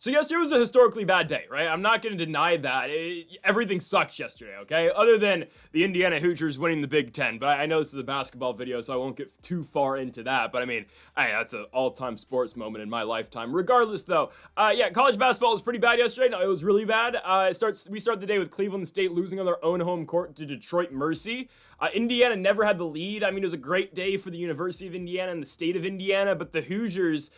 So yesterday was a historically bad day, right? I'm not going to deny that. Everything sucks yesterday, okay? Other than the Indiana Hoosiers winning the Big Ten. But I know this is a basketball video, so I won't get too far into that. But I mean, that's an all-time sports moment in my lifetime. Regardless, though, yeah, college basketball was pretty bad yesterday. No, it was really bad. We start the day with Cleveland State losing on their own home court to Detroit Mercy. Indiana never had the lead. I mean, it was a great day for the University of Indiana and the state of Indiana, but the Hoosiers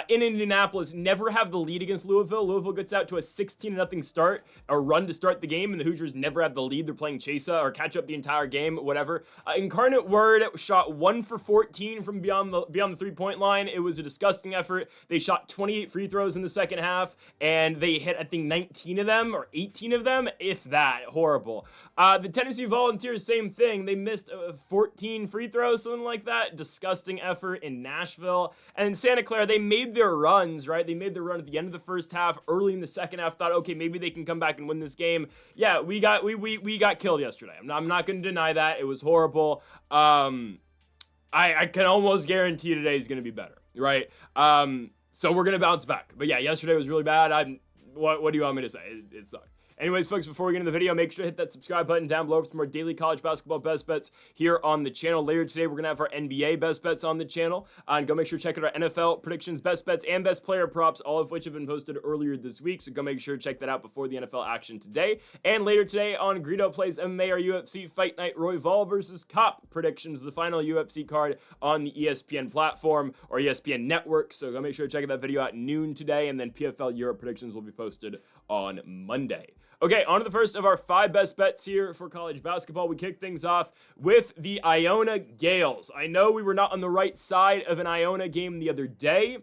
in Indianapolis never have the lead against Louisville. Louisville gets out to a 16-0 start, a run to start the game, and the Hoosiers never have the lead. They're playing chase-up or catch up the entire game, whatever. Incarnate Word shot 1 for 14 from beyond the three-point line. It was a disgusting effort. They shot 28 free throws in the second half, and they hit, I think, 19 of them or 18 of them, if that. Horrible. The Tennessee Volunteers, same thing. They missed 14 free throws, something like that. Disgusting effort in Nashville. And in Santa Clara, they made their runs, right? They made their run at the end of the first half, early in the second half. Thought, okay, maybe they can come back and win this game. Yeah, we got killed yesterday. I'm not going to deny that. It was horrible. I can almost guarantee today is going to be better, right? So we're going to bounce back. But yeah, yesterday was really bad. What do you want me to say? It sucked. Anyways, folks, before we get into the video, make sure to hit that subscribe button down below for some more daily college basketball best bets here on the channel. Later today, we're going to have our NBA best bets on the channel. And go make sure to check out our NFL predictions, best bets, and best player props, all of which have been posted earlier this week. So go make sure to check that out before the NFL action today. And later today on Greedo Plays MMA or UFC Fight Night Royval versus Cop predictions, the final UFC card on the ESPN platform or ESPN network. So go make sure to check out that video at noon today. And then PFL Europe predictions will be posted on Monday. Okay, on to the first of our 5 best bets here for college basketball. We kick things off with the Iona Gales. I know we were not on the right side of an Iona game the other day.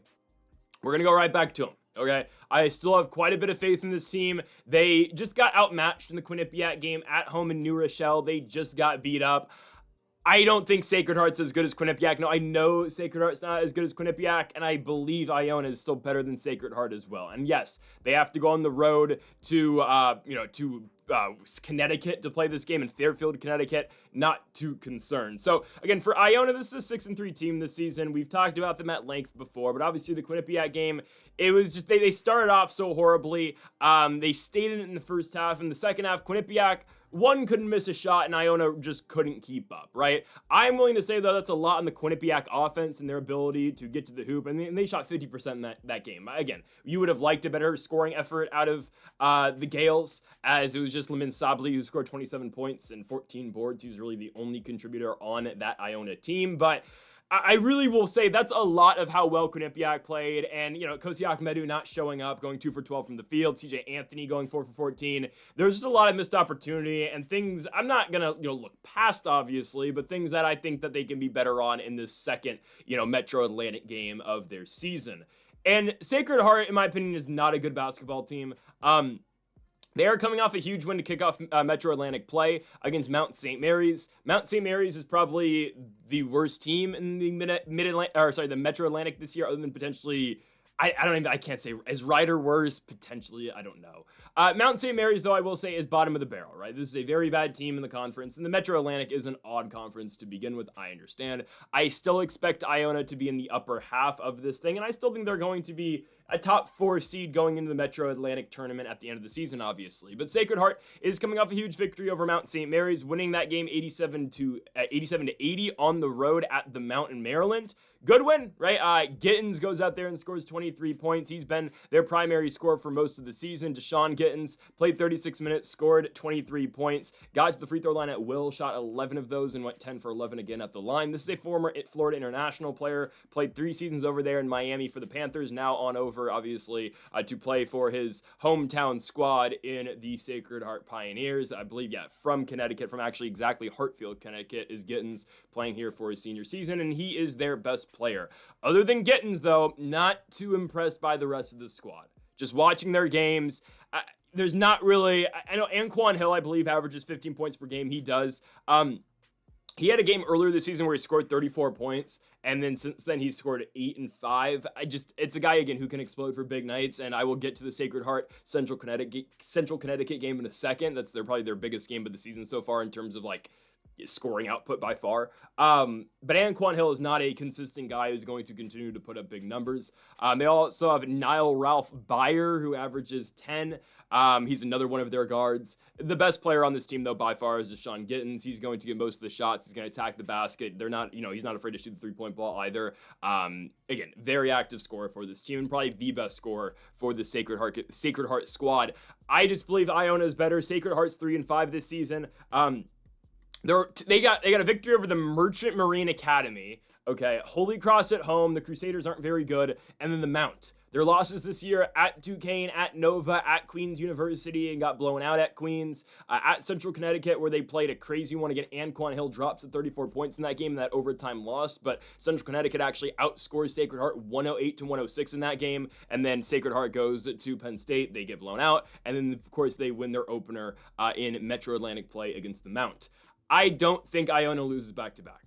We're going to go right back to them. Okay, I still have quite a bit of faith in this team. They just got outmatched in the Quinnipiac game at home in New Rochelle. They just got beat up. I don't think Sacred Heart's as good as Quinnipiac. No, I know Sacred Heart's not as good as Quinnipiac, and I believe Iona is still better than Sacred Heart as well. And yes, they have to go on the road to Connecticut to play this game in Fairfield, Connecticut. Not too concerned. So again, for Iona, this is a 6-3 team this season. We've talked about them at length before, but obviously the Quinnipiac game, it was just they started off so horribly. They stayed in it in the first half. In the second half, Quinnipiac, one couldn't miss a shot, and Iona just couldn't keep up, right? I'm willing to say, though, that's a lot on the Quinnipiac offense and their ability to get to the hoop, and they shot 50% in that game. Again, you would have liked a better scoring effort out of the Gales, as it was just Lamin Sabli who scored 27 points and 14 boards. He was really the only contributor on that Iona team, but I really will say that's a lot of how well Quinnipiac played, and, Kosiak Medu not showing up, going 2 for 12 from the field, CJ Anthony going 4 for 14. There's just a lot of missed opportunity and things I'm not going to, look past, obviously, but things that I think that they can be better on in this second, Metro Atlantic game of their season. And Sacred Heart, in my opinion, is not a good basketball team. They are coming off a huge win to kick off Metro Atlantic play against Mount St. Mary's. Mount St. Mary's is probably the worst team in the the Metro Atlantic this year, other than potentially, I can't say, is Ryder worse? Potentially, I don't know. Mount St. Mary's, though, I will say, is bottom of the barrel, right? This is a very bad team in the conference, and the Metro Atlantic is an odd conference to begin with, I understand. I still expect Iona to be in the upper half of this thing, and I still think they're going to be a top 4 seed going into the Metro Atlantic tournament at the end of the season, obviously. But Sacred Heart is coming off a huge victory over Mount St. Mary's, winning that game 87 to 80 on the road at the Mount in Maryland. Good win, right? Gittins goes out there and scores 23 points. He's been their primary scorer for most of the season. Deshaun Gittins played 36 minutes, scored 23 points, got to the free throw line at will, shot 11 of those, and went 10 for 11 again at the line. This is a former Florida International player, played 3 seasons over there in Miami for the Panthers, now on over, obviously, to play for his hometown squad in the Sacred Heart Pioneers. I believe, from Connecticut, from actually exactly Hartfield, Connecticut, is Gittins playing here for his senior season, and he is their best player. Other than Gittins, though, not too impressed by the rest of the squad. Just watching their games, there's not really, I know Anquan Hill, I believe, averages 15 points per game. He does. He had a game earlier this season where he scored 34 points, and then since then he's scored 8 and 5. It's a guy, again, who can explode for big nights, and I will get to the Sacred Heart Central Connecticut game in a second. That's probably their biggest game of the season so far in terms of, scoring output by far. But Anquan Hill is not a consistent guy who's going to continue to put up big numbers. They also have Niall Ralph Byer, who averages 10. He's another one of their guards. The best player on this team, though, by far is Deshaun Gittins. He's going to get most of the shots. He's going to attack the basket. They're not, he's not afraid to shoot the three-point ball either. Again, very active scorer for this team, and probably the best scorer for the Sacred Heart squad. I just believe Iona is better. Sacred Heart's 3-5 this season. They got a victory over the Merchant Marine Academy. Okay, Holy Cross at home. The Crusaders aren't very good. And then the Mount. Their losses this year at Duquesne, at Nova, at Queens University, and got blown out at Queens. At Central Connecticut, where they played a crazy one again. Anquan Hill drops at 34 points in that game, that overtime loss. But Central Connecticut actually outscores Sacred Heart 108-106 in that game. And then Sacred Heart goes to Penn State. They get blown out. And then, of course, they win their opener in Metro Atlantic play against the Mount. I don't think Iona loses back-to-back.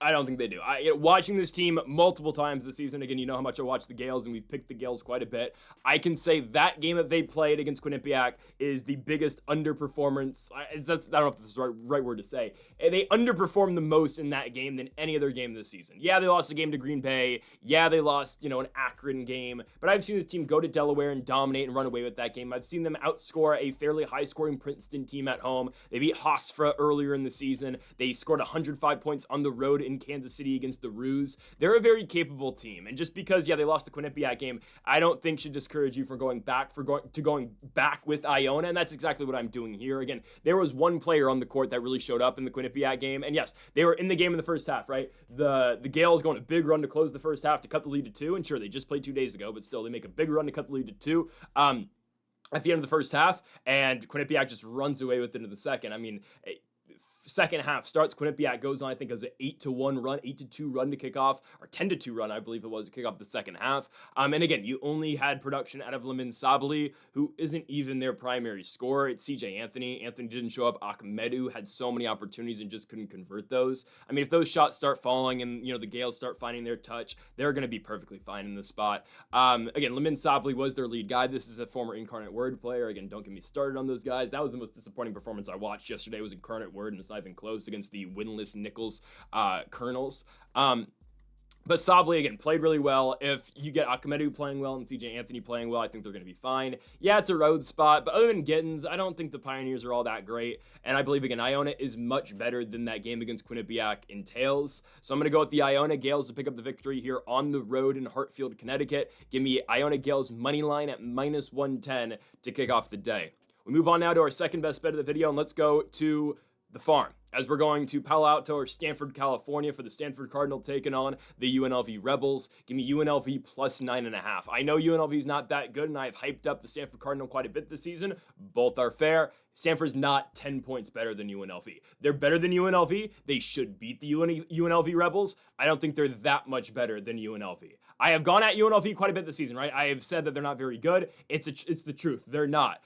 I don't think they do. Watching this team multiple times this season, again, you know how much I watch the Gales, and we've picked the Gales quite a bit. I can say that game that they played against Quinnipiac is the biggest underperformance. I don't know if this is the right word to say. They underperformed the most in that game than any other game this season. Yeah, they lost a game to Green Bay. Yeah, they lost, an Akron game. But I've seen this team go to Delaware and dominate and run away with that game. I've seen them outscore a fairly high-scoring Princeton team at home. They beat Hofstra earlier in the season. They scored 105 points on the road in Kansas City against the Roos. They're a very capable team, and just because they lost the Quinnipiac game, I don't think should discourage you from going back with Iona, and that's exactly what I'm doing here. Again, there was one player on the court that really showed up in the Quinnipiac game, and yes, they were in the game in the first half, right? The Gales going a big run to close the first half to cut the lead to 2, and sure, they just played 2 days ago, but still, they make a big run to cut the lead to 2. At the end of the first half, and Quinnipiac just runs away with it in the second. I mean, second half starts, Quinnipiac goes on, I think, as an 8-1 run, 8-2 run to kick off, or 10-2 run, I believe it was, to kick off the second half. And again, you only had production out of Lamin Sabali, who isn't even their primary scorer. It's CJ Anthony. Anthony didn't show up. Ahmedu had so many opportunities and just couldn't convert those. I mean, if those shots start falling and, the Gales start finding their touch, they're going to be perfectly fine in the spot. Again, Lamin Sabali was their lead guy. This is a former Incarnate Word player. Again, don't get me started on those guys. That was the most disappointing performance I watched yesterday, was Incarnate Word, and it's not even close against the winless Nichols Colonels. But Sabli, again, played really well. If you get Ahmedu playing well and CJ Anthony playing well, I think they're going to be fine. Yeah, it's a road spot, but other than Gittins, I don't think the Pioneers are all that great. And I believe, again, Iona is much better than that game against Quinnipiac entails. So I'm going to go with the Iona Gales to pick up the victory here on the road in Hartfield, Connecticut. Give me Iona Gales money line at -110 to kick off the day. We move on now to our second best bet of the video, and let's go to the farm, as we're going to Palo Alto or Stanford, California, for the Stanford Cardinal taking on the UNLV Rebels. Give me UNLV plus 9.5. I know UNLV is not that good, and I've hyped up the Stanford Cardinal quite a bit this season. Both are fair. Stanford's not 10 points better than UNLV. They're better than UNLV. They should beat the UNLV Rebels. I don't think they're that much better than UNLV. I have gone at UNLV quite a bit this season, right? I have said that they're not very good. It's the truth. They're not.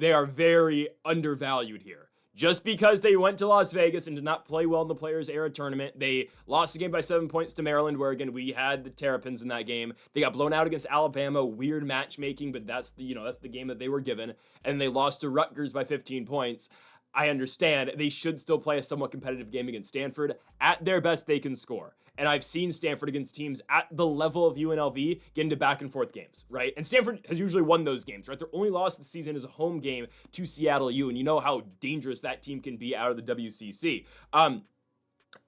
They are very undervalued here. Just because they went to Las Vegas and did not play well in the Players Era tournament, they lost the game by 7 points to Maryland, where, again, we had the Terrapins in that game. They got blown out against Alabama, weird matchmaking, but that's the game that they were given. And they lost to Rutgers by 15 points. I understand they should still play a somewhat competitive game against Stanford. At their best, they can score. And I've seen Stanford against teams at the level of UNLV get into back and forth games, right? And Stanford has usually won those games, right? Their only loss this season is a home game to Seattle U, and you know how dangerous that team can be out of the WCC.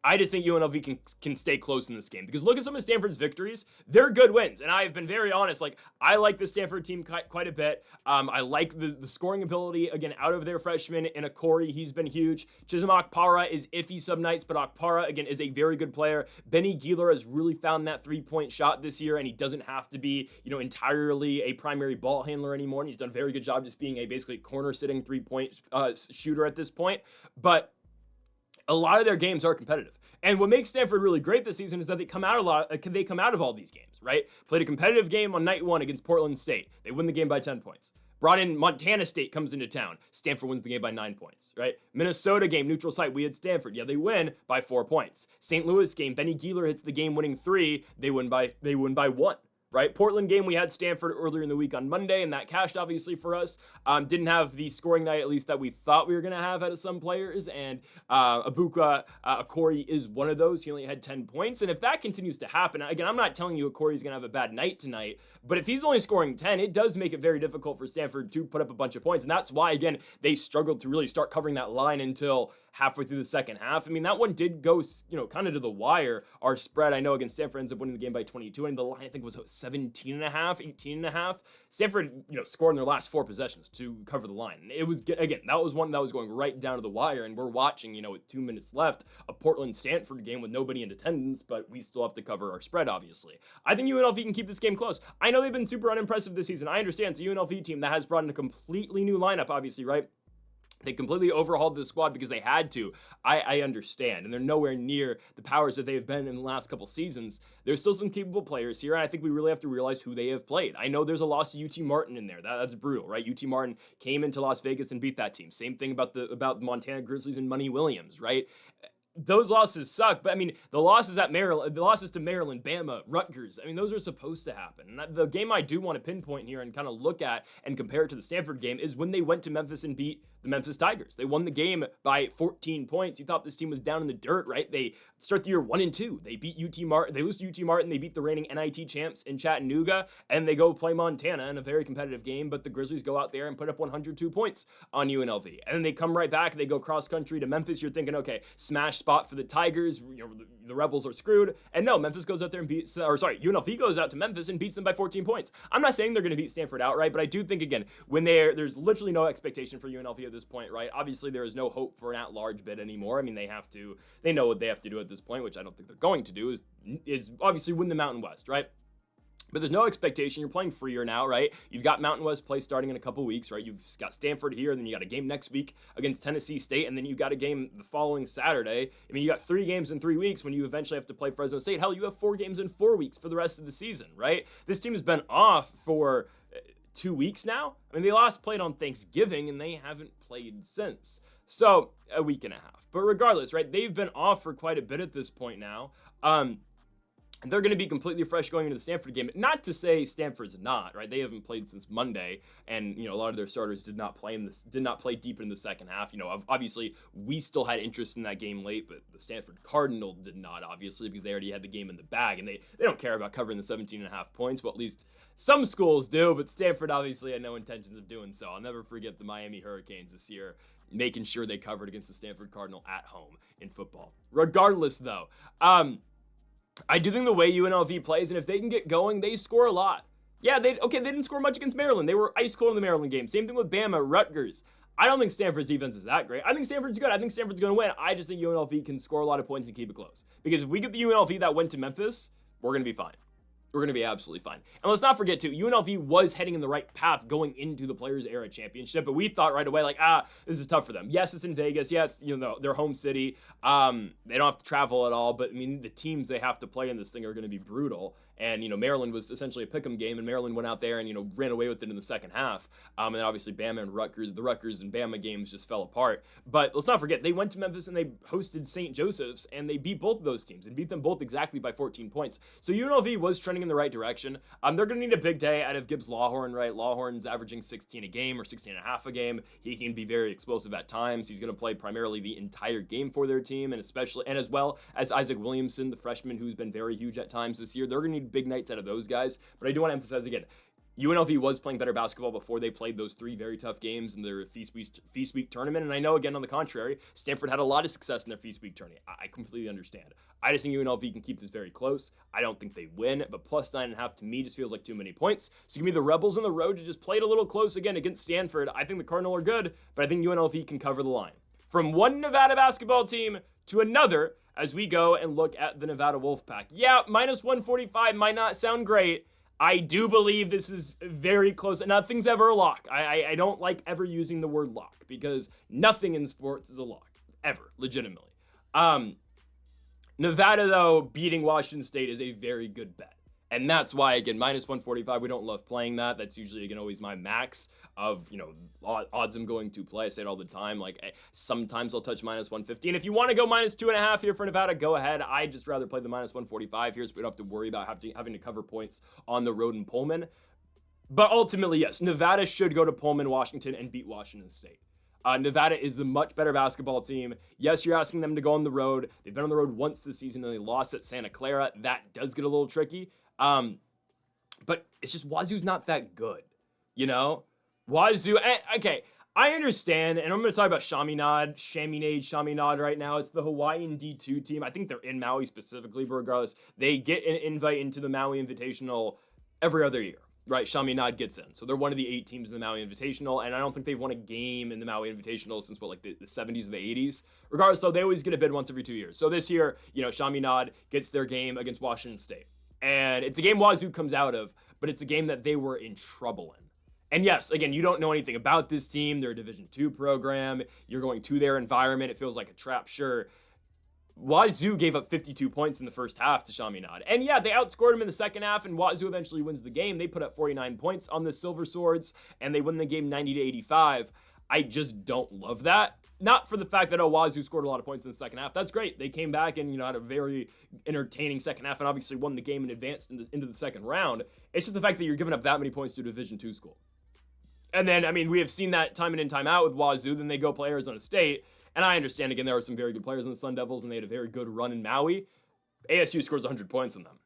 I just think UNLV can stay close in this game, because look at some of Stanford's victories. They're good wins, and I've been very honest. I like the Stanford team quite a bit. I like the scoring ability, again, out of their freshman in Corey. He's been huge. Chisholm Okpara is iffy some nights, but Okpara, again, is a very good player. Benny Gieler has really found that three-point shot this year, and he doesn't have to be, entirely a primary ball handler anymore, and he's done a very good job just being a basically corner-sitting three-point shooter at this point. But a lot of their games are competitive. And what makes Stanford really great this season is that they come out of all these games, right? Played a competitive game on night one against Portland State. They win the game by 10 points. Brought in Montana State, comes into town. Stanford wins the game by 9 points, right? Minnesota game, neutral site, we had Stanford. Yeah, they win by 4 points. St. Louis game, Benny Gieler hits the game-winning 3. They win by 1. right? Portland game, we had Stanford earlier in the week on Monday, and that cashed obviously for us. Didn't have the scoring night, at least that we thought we were going to have out of some players, and Abuka Akori is one of those. He only had 10 points, and if that continues to happen, again, I'm not telling you Akori's going to have a bad night tonight, but if he's only scoring 10, it does make it very difficult for Stanford to put up a bunch of points, and that's why, again, they struggled to really start covering that line until halfway through the second half. I mean, that one did go, kind of to the wire. Our spread, I know, against Stanford ends up winning the game by 22, and the line, I think, was 17 and a half, 18 and a half. Stanford, scored in their last 4 possessions to cover the line. It was, again, that was one that was going right down to the wire, and we're watching, with 2 minutes left, a Portland-Stanford game with nobody in attendance, but we still have to cover our spread, obviously. I think UNLV can keep this game close. I know they've been super unimpressive this season. I understand it's a UNLV team that has brought in a completely new lineup, obviously, right? They completely overhauled the squad because they had to. I understand, and they're nowhere near the powers that they've been in the last couple seasons. There's still some capable players here, and I think we really have to realize who they have played. I know there's a loss to UT Martin in there. That's brutal, right? UT Martin came into Las Vegas and beat that team. Same thing about the Montana Grizzlies and Money Williams, right? Those losses suck, but I mean, the losses to Maryland, Bama, Rutgers, I mean, those are supposed to happen. And the game I do want to pinpoint here and kind of look at and compare it to the Stanford game is when they went to Memphis and beat the Memphis Tigers. They won the game by 14 points. You thought this team was down in the dirt, right? They start the year 1-2. They beat UT Martin. They lose to UT Martin. They beat the reigning NIT champs in Chattanooga, and they go play Montana in a very competitive game, but the Grizzlies go out there and put up 102 points on UNLV. And then they come right back. They go cross country to Memphis. You're thinking, okay, smash spot for the Tigers. The Rebels are screwed. And no, Memphis goes out there and UNLV goes out to Memphis and beats them by 14 points. I'm not saying they're going to beat Stanford outright, but I do think, again, when there's literally no expectation for UNLV at this point, right? Obviously, there is no hope for an at-large bid anymore. I mean, they know what they have to do at this point, which I don't think they're going to do, is obviously win the Mountain West, right? But there's no expectation. You're playing freer now, right? You've got Mountain West play starting in a couple weeks, right? You've got Stanford here, and then you got a game next week against Tennessee State, and then you got a game the following Saturday. I mean, you got 3 games in 3 weeks when you eventually have to play Fresno State. Hell, you have 4 games in 4 weeks for the rest of the season, right? This team has been off for 2 weeks now. I mean, they last played on Thanksgiving, and they haven't played since. So, a week and a half. But regardless, right, they've been off for quite a bit at this point now. They're going to be completely fresh going into the Stanford game. Not to say Stanford's not, right? They haven't played since Monday, and a lot of their starters did not play deep in the second half. Obviously we still had interest in that game late, but the Stanford Cardinal did not, obviously, because they already had the game in the bag, and they don't care about covering the 17.5 points. Well, at least some schools do, but Stanford obviously had no intentions of doing so. I'll never forget the Miami Hurricanes this year, making sure they covered against the Stanford Cardinal at home in football. Regardless, though, I do think the way UNLV plays, and if they can get going, they score a lot. Yeah, they didn't score much against Maryland. They were ice cold in the Maryland game. Same thing with Bama, Rutgers. I don't think Stanford's defense is that great. I think Stanford's good. I think Stanford's going to win. I just think UNLV can score a lot of points and keep it close. Because if we get the UNLV that went to Memphis, we're going to be fine. We're going to be absolutely fine. And let's not forget, too, UNLV was heading in the right path going into the Players Era Championship, but we thought right away, this is tough for them. Yes, it's in Vegas. Yes, their home city. They don't have to travel at all, but, I mean, the teams they have to play in this thing are going to be brutal. And, Maryland was essentially a pick'em game, and Maryland went out there and, ran away with it in the second half. And then obviously Bama and Rutgers, the Rutgers and Bama games just fell apart. But let's not forget, they went to Memphis and they hosted St. Joseph's, and they beat both of those teams and beat them both exactly by 14 points. So UNLV was trending in the right direction. They're going to need a big day out of Gibbs Lawhorn, right? Lawhorn's averaging 16 a game or 16 and a half a game. He can be very explosive at times. He's going to play primarily the entire game for their team, and as well as Isaac Williamson, the freshman who's been very huge at times this year. They're going to need big nights out of those guys. But I do want to emphasize again, UNLV was playing better basketball before they played those 3 very tough games in their Feast Week tournament. And I know, again, on the contrary, Stanford had a lot of success in their Feast Week tourney. I completely understand. I just think UNLV can keep this very close. I don't think they win, but plus 9.5 to me just feels like too many points. So give me the Rebels on the road to just play it a little close again against Stanford. I think the Cardinal are good, but I think UNLV can cover the line. From one Nevada basketball team to another, as we go and look at the Nevada Wolfpack. Yeah, minus 145 might not sound great. I do believe this is very close. Nothing's ever a lock. I don't like ever using the word lock because nothing in sports is a lock. Ever. Legitimately. Nevada, though, beating Washington State is a very good bet. And that's why, again, minus 145, we don't love playing that. That's usually, again, always my max of, odds I'm going to play. I say it all the time. Like, sometimes I'll touch minus 150. And if you want to go minus 2.5 here for Nevada, go ahead. I'd just rather play the minus 145 here so we don't have to worry about having to cover points on the road in Pullman. But ultimately, yes, Nevada should go to Pullman, Washington, and beat Washington State. Nevada is the much better basketball team. Yes, you're asking them to go on the road. They've been on the road once this season, and they lost at Santa Clara. That does get a little tricky. But it's just Wazoo's not that good, Wazoo, okay, I understand, and I'm going to talk about Chaminade right now. It's the Hawaiian D2 team. I think they're in Maui specifically, but regardless, they get an invite into the Maui Invitational every other year. Right, Chaminade gets in. So they're one of the 8 teams in the Maui Invitational, and I don't think they've won a game in the Maui Invitational since, the 70s or the 80s. Regardless, though, they always get a bid once every 2 years. So this year, Chaminade gets their game against Washington State. And it's a game Wazoo comes out of, but it's a game that they were in trouble in. And yes, again, you don't know anything about this team. They're a Division II program. You're going to their environment. It feels like a trap, sure. Wazoo gave up 52 points in the first half to Chaminade. And yeah, they outscored them in the second half, and Wazoo eventually wins the game. They put up 49 points on the Silver Swords, and they win the game 90-85. I just don't love that. Not for the fact that, Wazoo scored a lot of points in the second half. That's great. They came back and, had a very entertaining second half and obviously won the game and advanced into the second round. It's just the fact that you're giving up that many points to a Division II school. And then, we have seen that time in and time out with Wazoo. Then they go play Arizona State. And I understand, again, there were some very good players in the Sun Devils, and they had a very good run in Maui. ASU scores 100 points on them.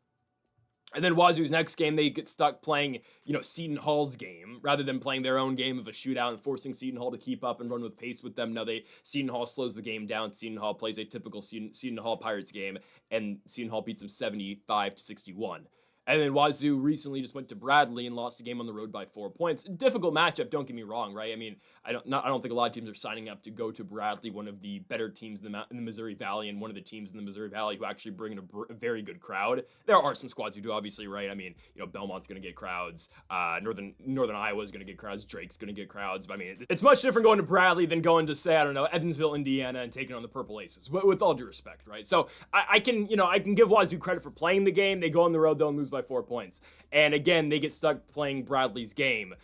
And then Wazoo's next game, they get stuck playing, Seton Hall's game, rather than playing their own game of a shootout and forcing Seton Hall to keep up and run with pace with them. Now, Seton Hall slows the game down. Seton Hall plays a typical Seton Hall Pirates game, and Seton Hall beats them 75-61. And then Wazoo recently just went to Bradley and lost the game on the road by 4 points. Difficult matchup, don't get me wrong, right? I don't think a lot of teams are signing up to go to Bradley, one of the better teams in the Missouri Valley, and one of the teams in the Missouri Valley who actually bring in a very good crowd. There are some squads who do, obviously, right? Belmont's going to get crowds. Northern Iowa's going to get crowds. Drake's going to get crowds. But it's much different going to Bradley than going to, say, Evansville, Indiana, and taking on the Purple Aces. With all due respect, right? So I can give Wazoo credit for playing the game. They go on the road, though, and lose by 4 points. And again, they get stuck playing Bradley's game.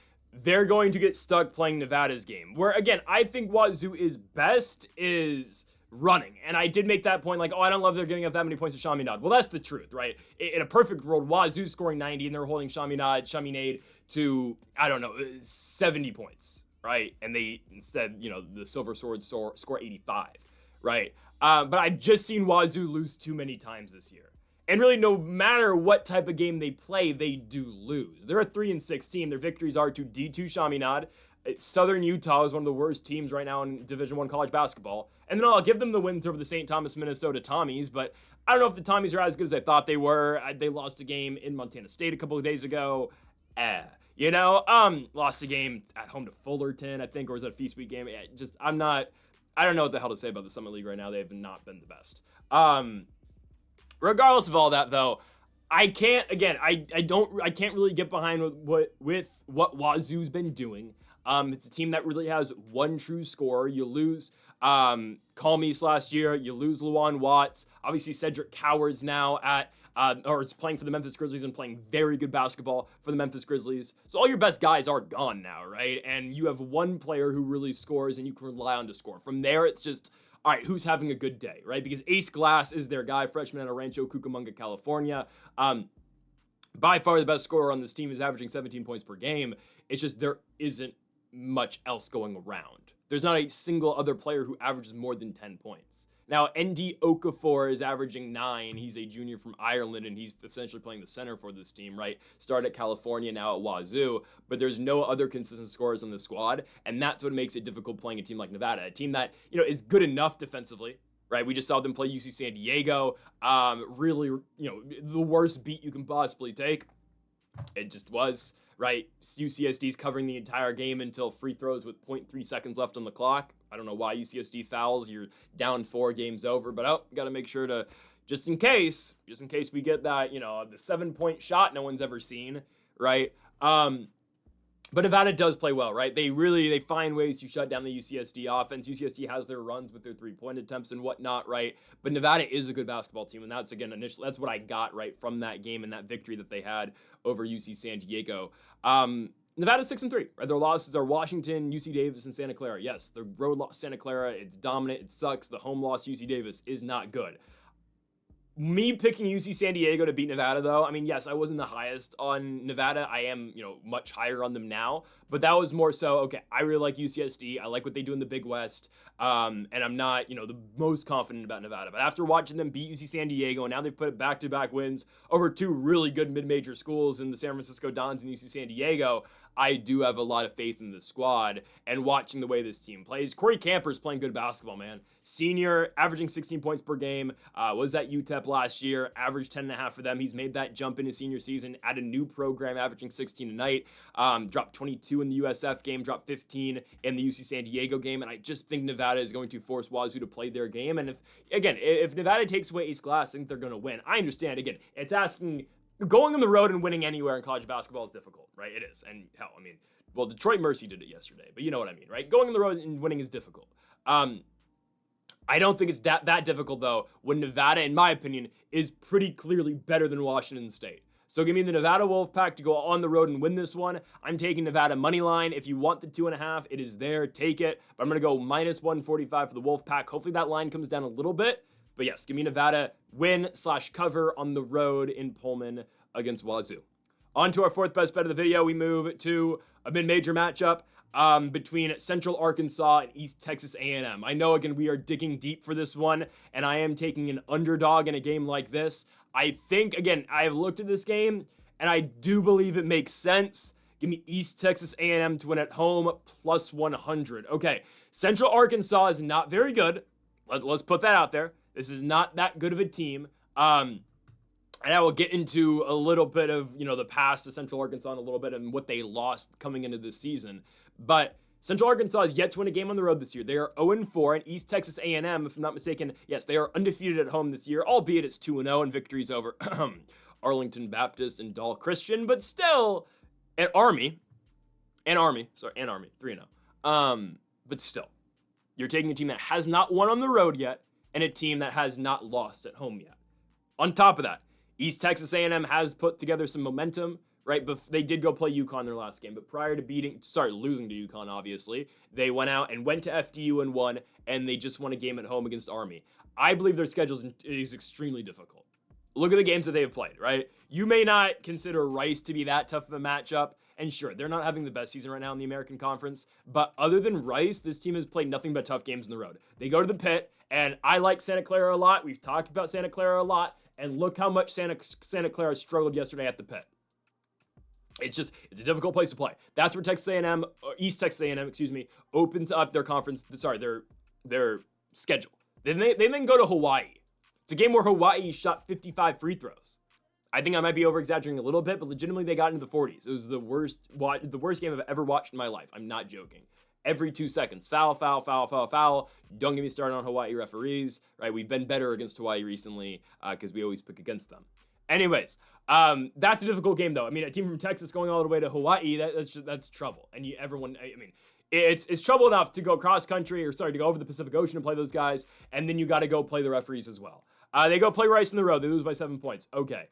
They're going to get stuck playing Nevada's game. Where, again, I think Wazoo is best is running. And I did make that point, I don't love they're getting up that many points to Chaminade. Well, that's the truth, right? In a perfect world, Wazoo's scoring 90, and they're holding Chaminade to, 70 points, right? And they, instead, the Silver Swords score 85, right? But I've just seen Wazoo lose too many times this year. And really, no matter what type of game they play, they do lose. They're a 3-6 team. Their victories are to D2 Chaminade. Southern Utah is one of the worst teams right now in Division I college basketball. And then I'll give them the wins over the St. Thomas, Minnesota Tommies. But I don't know if the Tommies are as good as I thought they were. They lost a game in Montana State a couple of days ago. Lost a game at home to Fullerton, I think, or was that a Feast Week game? I don't know what the hell to say about the Summit League right now. They've not been the best. Regardless of all that, though, I can't really get behind with what Wazoo's been doing. It's a team that really has one true scorer. You lose Calmes last year. You lose Luan Watts. Obviously, Cedric Coward's now is playing for the Memphis Grizzlies and playing very good basketball for the Memphis Grizzlies. So all your best guys are gone now, right? And you have one player who really scores and you can rely on to score. From there, it's just, all right, who's having a good day, right? Because Ace Glass is their guy, freshman out of Rancho Cucamonga, California. By far the best scorer on this team is averaging 17 points per game. It's just there isn't much else going around. There's not a single other player who averages more than 10 points. Now, ND Okafor is averaging 9. He's a junior from Ireland, and he's essentially playing the center for this team, right? Started at California, now at Wazoo, but there's no other consistent scorers on the squad, and that's what makes it difficult playing a team like Nevada, a team that, is good enough defensively, right? We just saw them play UC San Diego. Really, the worst beat you can possibly take. It just was, right? UCSD's covering the entire game until free throws with 0.3 seconds left on the clock. I don't know why UCSD fouls. You're down 4, game's over. But got to make sure to, just in case we get that, the 7-point shot no one's ever seen, right? But Nevada does play well, right? They find ways to shut down the UCSD offense. UCSD has their runs with their three-point attempts and whatnot, right? But Nevada is a good basketball team, and that's again initially that's what I got right from that game and that victory that they had over UC San Diego. Nevada's 6-3, right? Their losses are Washington, UC Davis, and Santa Clara. Yes, the road loss Santa Clara, it's dominant, it sucks. The home loss UC Davis is not good. Me picking UC San Diego to beat Nevada, though, I mean, yes, I wasn't the highest on Nevada. I am, much higher on them now. But that was more so, okay, I really like UCSD. I like what they do in the Big West. And I'm not, the most confident about Nevada. But after watching them beat UC San Diego, and now they've put back-to-back wins over two really good mid-major schools in the San Francisco Dons and UC San Diego, I do have a lot of faith in the squad and watching the way this team plays. Corey Camper's playing good basketball, man. Senior, averaging 16 points per game, was at UTEP last year, averaged 10.5 for them. He's made that jump in his senior season at a new program, averaging 16 a night, dropped 22 in the USF game, dropped 15 in the UC San Diego game, and I just think Nevada is going to force Wazoo to play their game, and if Nevada takes away Ace Glass, I think they're going to win. I understand, again, it's asking... Going on the road and winning anywhere in college basketball is difficult, right? It is. And hell, Detroit Mercy did it yesterday, but you know what I mean, right? Going on the road and winning is difficult. I don't think it's that difficult, though, when Nevada, in my opinion, is pretty clearly better than Washington State. So give me the Nevada Wolfpack to go on the road and win this one. I'm taking Nevada money line. If you want the 2.5, it is there. Take it. But I'm going to go minus 145 for the Wolfpack. Hopefully that line comes down a little bit. But yes, give me Nevada win/cover on the road in Pullman against Wazoo. On to our fourth best bet of the video. We move to a mid-major matchup between Central Arkansas and East Texas A&M. I know, again, we are digging deep for this one, and I am taking an underdog in a game like this. I think, again, I have looked at this game, and I do believe it makes sense. Give me East Texas A&M to win at home, plus 100. Okay, Central Arkansas is not very good. Let's put that out there. This is not that good of a team. And I will get into a little bit of, the past of Central Arkansas and a little bit and what they lost coming into this season. But Central Arkansas has yet to win a game on the road this year. They are 0-4, and East Texas A&M, if I'm not mistaken, yes, they are undefeated at home this year, albeit it's 2-0 and victories over Arlington Baptist and Dahl Christian, but still, and Army, 3-0. But still, you're taking a team that has not won on the road yet, and a team that has not lost at home yet. On top of that, East Texas A&M has put together some momentum, right? But they did go play UConn their last game. But prior to losing to UConn, obviously, they went out and went to FDU and won, and they just won a game at home against Army. I believe their schedule is extremely difficult. Look at the games that they have played, right? You may not consider Rice to be that tough of a matchup. And sure, they're not having the best season right now in the American Conference. But other than Rice, this team has played nothing but tough games on the road. They go to the Pit, and I like Santa Clara a lot. We've talked about Santa Clara a lot. And look how much Santa Clara struggled yesterday at the Pit. It's a difficult place to play. That's where East Texas A&M, opens up their their schedule. They then go to Hawaii. It's a game where Hawaii shot 55 free throws. I think I might be over-exaggerating a little bit, but legitimately they got into the 40s. It was the worst game I've ever watched in my life. I'm not joking. Every 2 seconds, foul, foul, foul, foul, foul. Don't get me started on Hawaii referees, right? We've been better against Hawaii recently because we always pick against them. Anyways, that's a difficult game, though. A team from Texas going all the way to Hawaii, that's trouble. And it's trouble enough to go to go over the Pacific Ocean and play those guys, and then you got to go play the referees as well. They go play Rice on the road. They lose by 7 points. Okay.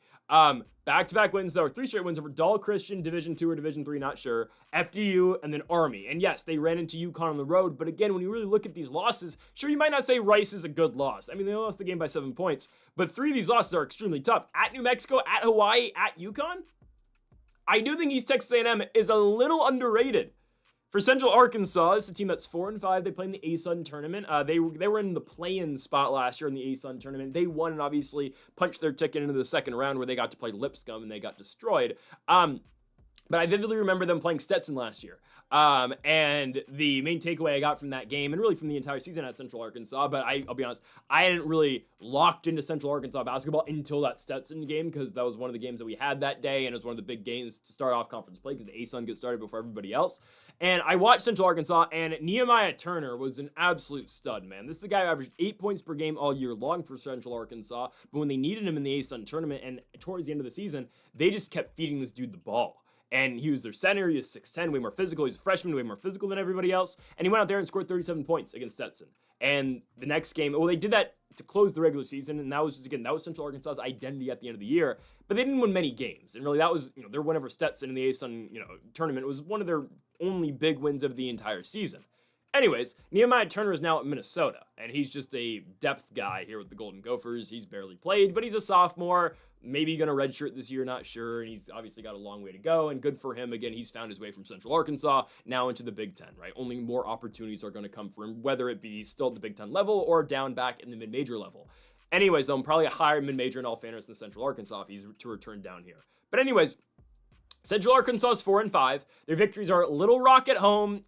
Back-to-back wins, though. 3 straight wins over Dahl Christian, Division 2 or Division 3, not sure. FDU, and then Army. And yes, they ran into UConn on the road. But again, when you really look at these losses, sure, you might not say Rice is a good loss. They lost the game by 7 points. But 3 of these losses are extremely tough. At New Mexico, at Hawaii, at UConn. I do think East Texas A&M is a little underrated. For Central Arkansas, it's a team that's 4-5. They play in the ASUN tournament. They were in the play-in spot last year in the ASUN tournament. They won and obviously punched their ticket into the second round where they got to play Lipscomb and they got destroyed. But I vividly remember them playing Stetson last year. And the main takeaway I got from that game, and really from the entire season at Central Arkansas, but I'll be honest, I hadn't really locked into Central Arkansas basketball until that Stetson game, because that was one of the games that we had that day, and it was one of the big games to start off conference play, because the ASUN gets started before everybody else. And I watched Central Arkansas, and Nehemiah Turner was an absolute stud, man. This is a guy who averaged 8 points per game all year long for Central Arkansas, but when they needed him in the ASUN tournament and towards the end of the season, they just kept feeding this dude the ball. And he was their center. He was 6'10", way more physical. He's a freshman, way more physical than everybody else. And he went out there and scored 37 points against Stetson. And the next game, well, they did that to close the regular season, and that was just, again, that was Central Arkansas's identity at the end of the year. But they didn't win many games, and really that was, their win over Stetson in the ASUN, tournament was one of their only big wins of the entire season. Anyways, Nehemiah Turner is now at Minnesota, and he's just a depth guy here with the Golden Gophers. He's barely played, but he's a sophomore, maybe going to redshirt this year, not sure, and he's obviously got a long way to go, and good for him. Again, he's found his way from Central Arkansas now into the Big Ten, right? Only more opportunities are going to come for him, whether it be still at the Big Ten level or down back in the mid-major level. Anyways, though, I'm probably a higher mid-major in all fairness than Central Arkansas if he's to return down here. But anyways, Central Arkansas is 4-5. Their victories are Little Rock at home,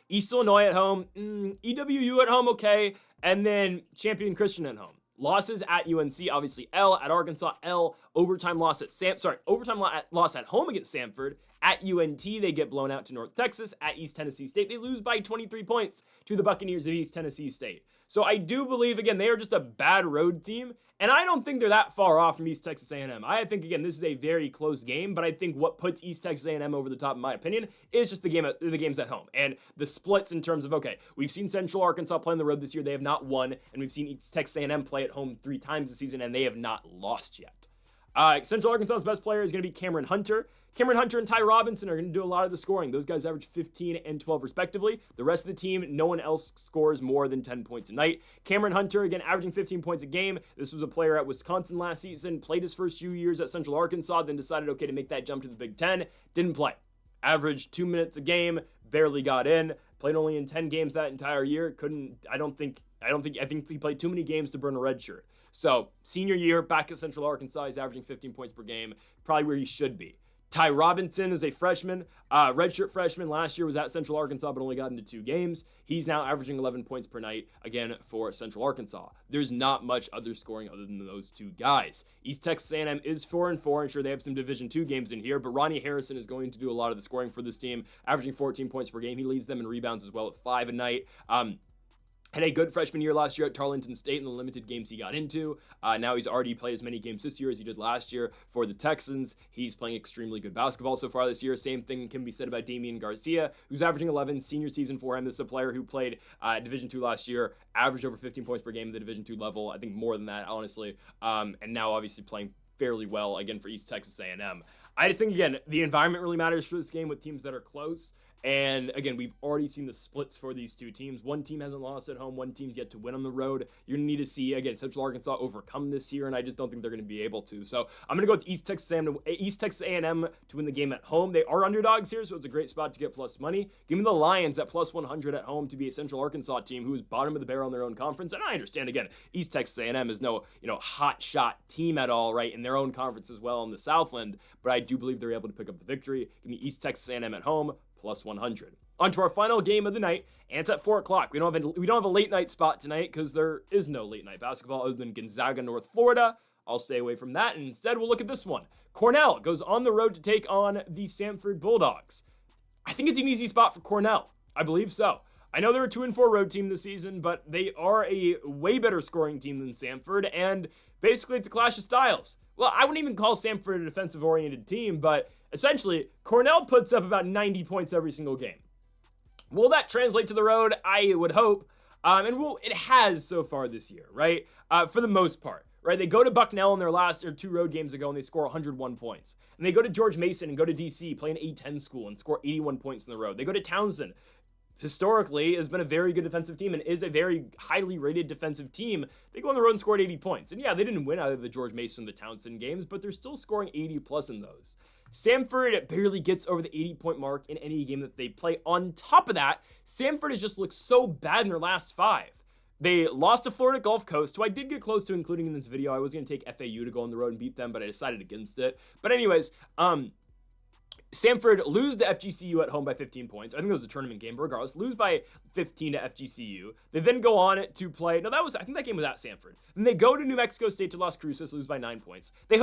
East Illinois at home, EWU at home, okay, and then Champion Christian at home. Losses at UNC, obviously L at Arkansas, L, overtime loss at home against Samford. At UNT, they get blown out to North Texas. At East Tennessee State, they lose by 23 points to the Buccaneers of East Tennessee State. So I do believe, again, they are just a bad road team, and I don't think they're that far off from East Texas A&M. I think, again, this is a very close game, but I think what puts East Texas A&M over the top, in my opinion, is just the games at home. And the splits in terms of, okay, we've seen Central Arkansas play on the road this year. They have not won, and we've seen East Texas A&M play at home 3 times this season, and they have not lost yet. Central Arkansas's best player is going to be Cameron Hunter. Cameron Hunter and Ty Robinson are going to do a lot of the scoring. Those guys average 15 and 12 respectively. The rest of the team, no one else scores more than 10 points a night. Cameron Hunter, again, averaging 15 points a game. This was a player at Wisconsin last season, played his first few years at Central Arkansas, then decided, okay, to make that jump to the Big Ten. Didn't play. Averaged 2 minutes a game, barely got in. Played only in 10 games that entire year. I think he played too many games to burn a red shirt. So, senior year, back at Central Arkansas, he's averaging 15 points per game, probably where he should be. Ty Robinson is a freshman, redshirt freshman. Last year was at Central Arkansas, but only got into 2 games. He's now averaging 11 points per night, again, for Central Arkansas. There's not much other scoring other than those 2 guys. East Texas A&M is 4-4. I'm sure they have some Division II games in here, but Ronnie Harrison is going to do a lot of the scoring for this team, averaging 14 points per game. He leads them in rebounds as well at 5 a night. Had a good freshman year last year at Tarleton State in the limited games he got into. Now he's already played as many games this year as he did last year for the Texans. He's playing extremely good basketball so far this year. Same thing can be said about Damian Garcia, who's averaging 11, senior season for him. This is a player who played Division II last year, averaged over 15 points per game at the Division II level. I think more than that, honestly. And now obviously playing fairly well, again, for East Texas A&M. I just think, again, the environment really matters for this game with teams that are close. And again, we've already seen the splits for these 2 teams. One team hasn't lost at home. One team's yet to win on the road. You're going to need to see, again, Central Arkansas overcome this year, and I just don't think they're going to be able to. So I'm going to go with East Texas A&M to win the game at home. They are underdogs here, so it's a great spot to get plus money. Give me the Lions at plus 100 at home to be a Central Arkansas team who is bottom of the barrel in their own conference. And I understand, again, East Texas A&M is no, hot shot team at all, right, in their own conference as well in the Southland, but I do believe they're able to pick up the victory. Give me East Texas A&M at home, plus 100. On to our final game of the night, and it's at 4 o'clock. We don't have a late night spot tonight because there is no late night basketball other than Gonzaga, North Florida. I'll stay away from that, and instead we'll look at this one. Cornell goes on the road to take on the Samford Bulldogs. I think it's an easy spot for Cornell. I believe so. I know they're a 2-4 road team this season, but they are a way better scoring team than Samford, and basically it's a clash of styles. Well, I wouldn't even call Samford a defensive-oriented team, but essentially, Cornell puts up about 90 points every single game. Will that translate to the road? I would hope. It has so far this year, right? For the most part, right? They go to Bucknell in their last 2 road games ago, and they score 101 points. And they go to George Mason and go to DC, play an A-10 school, and score 81 points in the road. They go to Townsend. Historically, has been a very good defensive team and is a very highly rated defensive team. They go on the road and scored 80 points. And yeah, they didn't win either the George Mason or the Townsend games, but they're still scoring 80 plus in those. Samford barely gets over the 80-point mark in any game that they play. On top of that, Samford has just looked so bad in their last 5. They lost to Florida Gulf Coast, who I did get close to including in this video. I was going to take FAU to go on the road and beat them, but I decided against it. But anyways, Samford lose to FGCU at home by 15 points. I think it was a tournament game, but regardless, lose by 15 to FGCU. They then go on to play. No, I think that game was at Samford. Then they go to New Mexico State to Las Cruces, lose by 9 points. They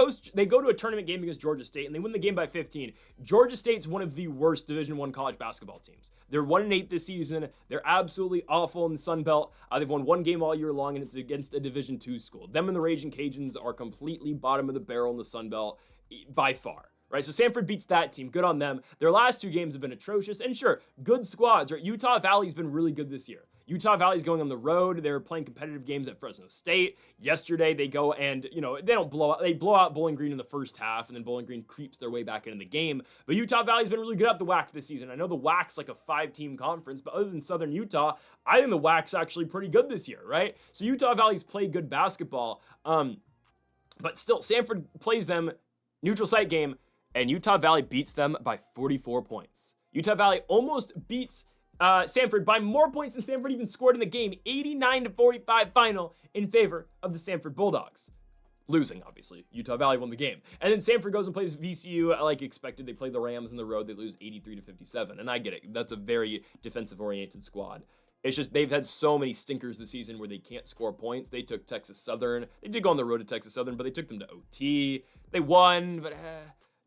go to a tournament game against Georgia State, and they win the game by 15. Georgia State's one of the worst Division I college basketball teams. They're 1-8 this season. They're absolutely awful in the Sun Belt. They've won 1 game all year long, and it's against a Division II school. Them and the Raging Cajuns are completely bottom of the barrel in the Sun Belt by far. right? So Samford beats that team. Good on them. Their last 2 games have been atrocious. And sure, good squads, right? Utah Valley's been really good this year. Utah Valley's going on the road. They're playing competitive games at Fresno State. Yesterday, they go and, they don't blow out. They blow out Bowling Green in the first half, and then Bowling Green creeps their way back into the game. But Utah Valley's been really good at the WAC this season. I know the WAC's like a 5-team conference, but other than Southern Utah, I think the WAC's actually pretty good this year, right? So Utah Valley's played good basketball. But still, Samford plays them neutral site game, and Utah Valley beats them by 44 points. Utah Valley almost beats Samford by more points than Samford even scored in the game. 89-45 final in favor of the Samford Bulldogs. Losing, obviously. Utah Valley won the game. And then Samford goes and plays VCU like expected. They play the Rams on the road. They lose 83-57. And I get it. That's a very defensive-oriented squad. It's just they've had so many stinkers this season where they can't score points. They took Texas Southern. They did go on the road to Texas Southern, but they took them to OT. They won, but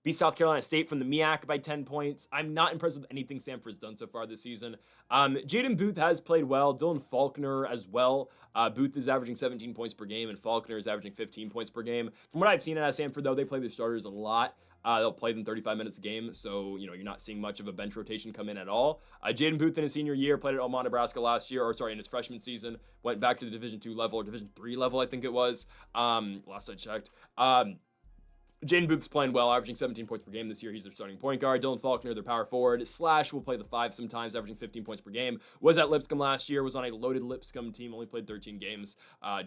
beat South Carolina State from the MEAC by 10 points. I'm not impressed with anything Samford's done so far this season. Jaden Booth has played well. Dylan Faulkner as well. Booth is averaging 17 points per game, and Faulkner is averaging 15 points per game. From what I've seen at Samford, though, they play their starters a lot. They'll play them 35 minutes a game, so you're not seeing much of a bench rotation come in at all. Jaden Booth in his senior year played at Omaha, Nebraska last year, in his freshman season, went back to the Division II level, or Division III level, I think it was, last I checked. Jaden Booth's playing well, averaging 17 points per game this year. He's their starting point guard. Dylan Faulkner, their power forward. Slash will play the 5 sometimes, averaging 15 points per game. Was at Lipscomb last year, was on a loaded Lipscomb team, only played 13 games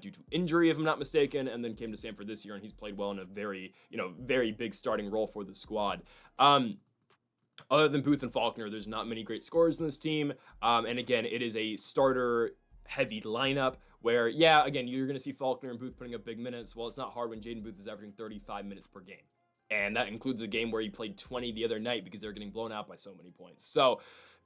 due to injury, if I'm not mistaken, and then came to Samford this year, and he's played well in a very, very big starting role for the squad. Other than Booth and Faulkner, there's not many great scorers in this team. And again, it is a starter-heavy lineup where, again, you're going to see Faulkner and Booth putting up big minutes. Well, it's not hard when Jaden Booth is averaging 35 minutes per game. And that includes a game where he played 20 the other night because they're getting blown out by so many points. So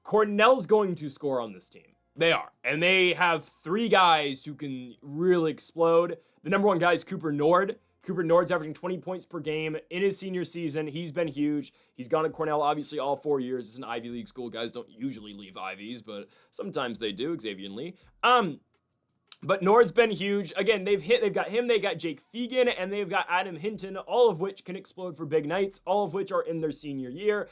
Cornell's going to score on this team. They are. And they have 3 guys who can really explode. The number 1 guy is Cooper Nord. Cooper Nord's averaging 20 points per game in his senior season. He's been huge. He's gone to Cornell, obviously, all 4 years. It's an Ivy League school. Guys don't usually leave Ivies, but sometimes they do, Xavier and Lee. But Nord's been huge. Again, they've got him, they got Jake Fegan, and they've got Adam Hinton, all of which can explode for big nights, all of which are in their senior year.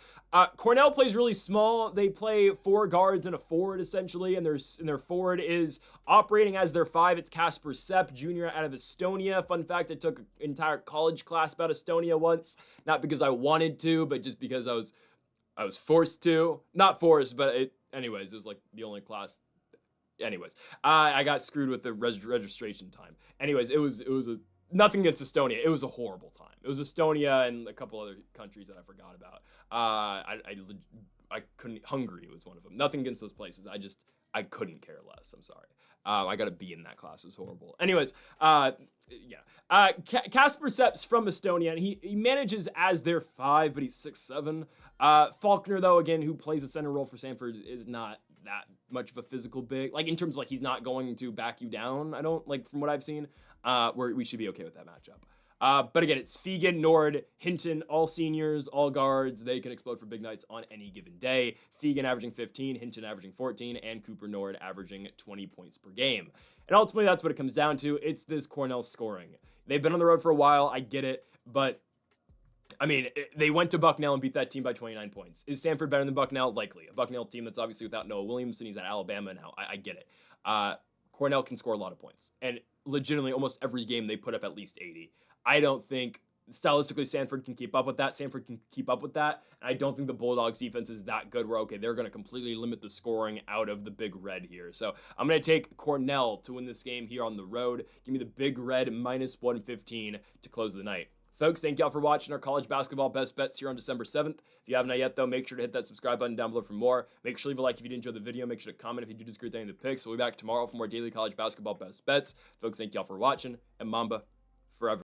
Cornell plays really small. They play 4 guards and a forward, essentially, and their forward is operating as their 5. It's Casper Sepp, Jr. out of Estonia. Fun fact, I took an entire college class about Estonia once, not because I wanted to, but just because I was forced to. Not forced, but it was like the only class. Anyways, I got screwed with the registration time. Anyways, it was nothing against Estonia. It was a horrible time. It was Estonia and a couple other countries that I forgot about. I couldn't. Hungary was one of them. Nothing against those places. I couldn't care less. I'm sorry. I got a B in that class. It was horrible. Anyways, Casper Sepp's from Estonia, and he manages as their 5, but he's 6'7". Faulkner, though, again, who plays a center role for Samford, is not that much of a physical big, like in terms of like he's not going to back you down. I don't like from what I've seen, where we should be okay with that matchup. But again, it's Fegan, Nord, Hinton, all seniors, all guards. They can explode for big nights on any given day. Fegan averaging 15, Hinton averaging 14, and Cooper Nord averaging 20 points per game. And ultimately, that's what it comes down to. It's this Cornell scoring. They've been on the road for a while. I get it, but I mean, they went to Bucknell and beat that team by 29 points. Is Samford better than Bucknell? Likely. A Bucknell team that's obviously without Noah Williamson. He's at Alabama now. I get it. Cornell can score a lot of points. And legitimately, almost every game they put up at least 80. I don't think, stylistically, Samford can keep up with that. Samford can keep up with that. And I don't think the Bulldogs defense is that good where, okay, they're going to completely limit the scoring out of the Big Red here. So I'm going to take Cornell to win this game here on the road. Give me the Big Red minus 115 to close the night. Folks, thank y'all for watching our college basketball best bets here on December 7th. If you haven't yet, though, make sure to hit that subscribe button down below for more. Make sure to leave a like if you did enjoy the video. Make sure to comment if you do disagree with any of the picks. We'll be back tomorrow for more daily college basketball best bets. Folks, thank y'all for watching, and Mamba forever.